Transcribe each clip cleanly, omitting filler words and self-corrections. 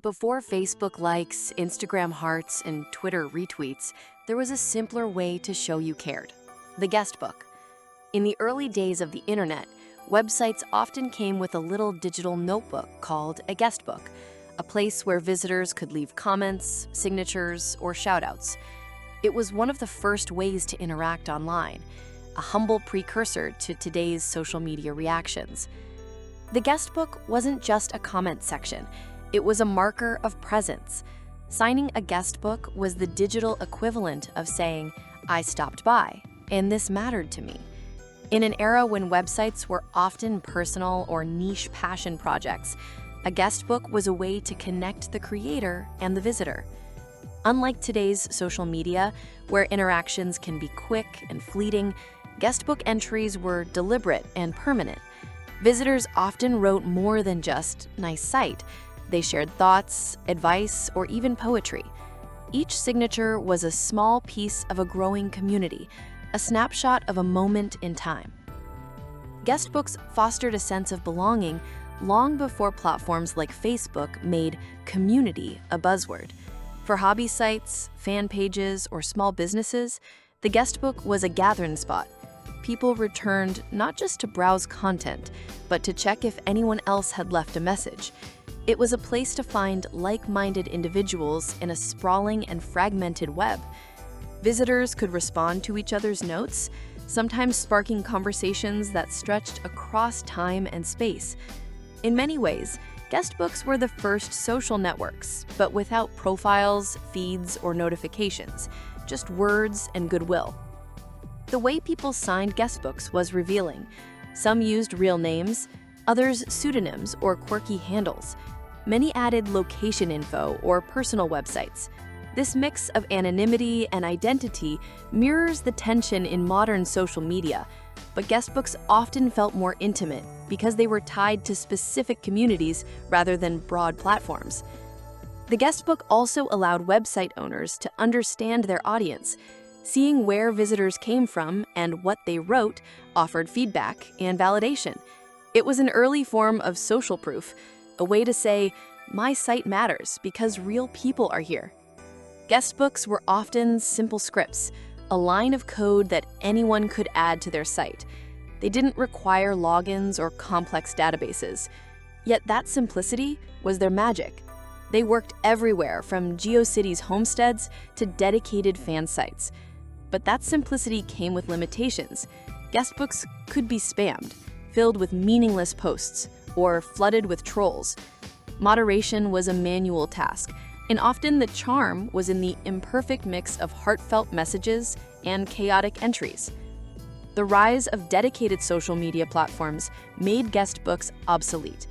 Before Facebook likes, Instagram hearts, and Twitter retweets, there was a simpler way to show you cared: the guestbook. In the early days of the internet, websites often came with a little digital notebook called a guestbook, a place where visitors could leave comments, signatures, or shoutouts. It was one of the first ways to interact online, a humble precursor to today's social media reactions. The guestbook wasn't just a comment section. It was a marker of presence. Signing a guestbook was the digital equivalent of saying, "I stopped by, and this mattered to me." In an era when websites were often personal or niche passion projects, a guestbook was a way to connect the creator and the visitor. Unlike today's social media, where interactions can be quick and fleeting, guestbook entries were deliberate and permanent. Visitors often wrote more than just "nice site." They shared thoughts, advice, or even poetry. Each signature was a small piece of a growing community, a snapshot of a moment in time. Guestbooks fostered a sense of belonging long before platforms like Facebook made community a buzzword. For hobby sites, fan pages, or small businesses, the guestbook was a gathering spot. People returned not just to browse content, but to check if anyone else had left a message. It was a place to find like-minded individuals in a sprawling and fragmented web. Visitors could respond to each other's notes, sometimes sparking conversations that stretched across time and space. In many ways, guestbooks were the first social networks, but without profiles, feeds, or notifications, just words and goodwill. The way people signed guestbooks was revealing. Some used real names, others pseudonyms or quirky handles. Many added location info or personal websites. This mix of anonymity and identity mirrors the tension in modern social media, but guestbooks often felt more intimate because they were tied to specific communities rather than broad platforms. The guestbook also allowed website owners to understand their audience. Seeing where visitors came from and what they wrote offered feedback and validation. It was an early form of social proof, a way to say, "My site matters because real people are here." Guestbooks were often simple scripts, a line of code that anyone could add to their site. They didn't require logins or complex databases. Yet that simplicity was their magic. They worked everywhere, from GeoCities homesteads to dedicated fan sites. But that simplicity came with limitations. Guestbooks could be spammed, filled with meaningless posts, or flooded with trolls. Moderation was a manual task, and often the charm was in the imperfect mix of heartfelt messages and chaotic entries. The rise of dedicated social media platforms made guestbooks obsolete.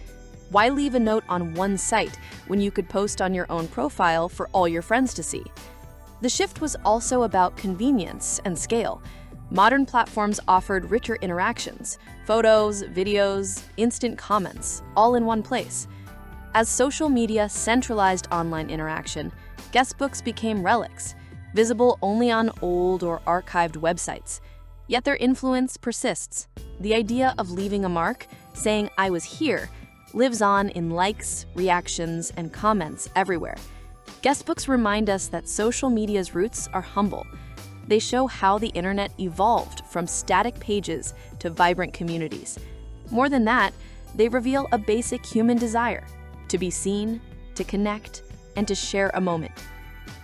Why leave a note on one site when you could post on your own profile for all your friends to see? The shift was also about convenience and scale. Modern platforms offered richer interactions, photos, videos, instant comments, all in one place. As social media centralized online interaction, guestbooks became relics, visible only on old or archived websites. Yet their influence persists. The idea of leaving a mark, saying "I was here," lives on in likes, reactions, and comments everywhere. Guestbooks remind us that social media's roots are humble. They show how the internet evolved from static pages to vibrant communities. More than that, they reveal a basic human desire: to be seen, to connect, and to share a moment.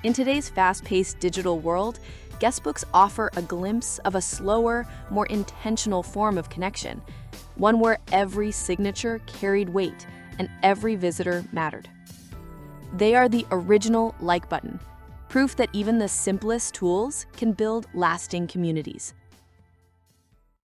In today's fast-paced digital world, guestbooks offer a glimpse of a slower, more intentional form of connection, one where every signature carried weight and every visitor mattered. They are the original like button, proof that even the simplest tools can build lasting communities.